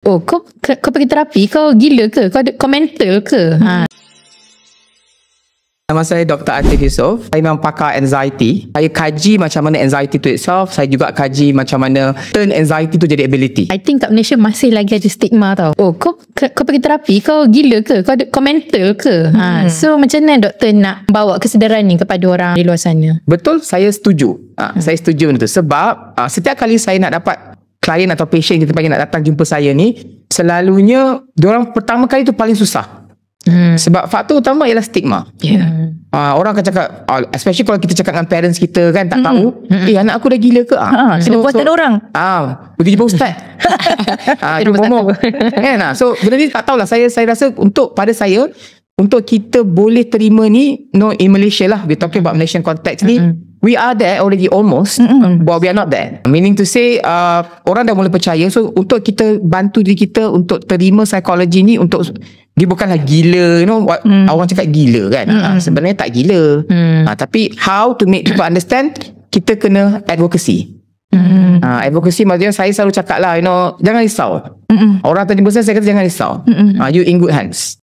Oh, kau pergi terapi, kau gila ke? Kau mental ke? Nama saya Dr. Atif Yusof. Saya memang pakar anxiety. Saya kaji macam mana anxiety to itself. Saya juga kaji macam mana turn anxiety tu jadi ability. I think kat Malaysia masih lagi ada stigma tau. Oh, kau pergi terapi, kau gila ke? Kau mental ke? So macam mana doktor nak bawa kesedaran ni kepada orang di luar sana? Betul, saya setuju. Saya setuju benda tu. Sebab setiap kali saya nak dapat klien atau patient kita panggil nak datang jumpa saya ni, selalunya diorang pertama kali tu paling susah. Sebab faktor utama ialah stigma. Orang akan cakap, especially kalau kita cakap dengan parents kita kan, tak tahu, anak aku dah gila ke? Kena buatan orang. Pergi jumpa ustaz. So benda ni tak tahulah. Saya rasa pada saya untuk kita boleh terima ni, in Malaysia lah, we're talking about Malaysian context ni, we are there already almost, but we are not there. Meaning to say, orang dah mula percaya. So untuk kita bantu diri kita untuk terima psikologi ni, untuk dia bukanlah gila, orang cakap gila kan, sebenarnya tak gila. Tapi how to make people understand, kita kena advocacy. Advocacy maksudnya saya selalu cakap lah, jangan risau. Orang tadi besar saya kata jangan risau. You in good hands.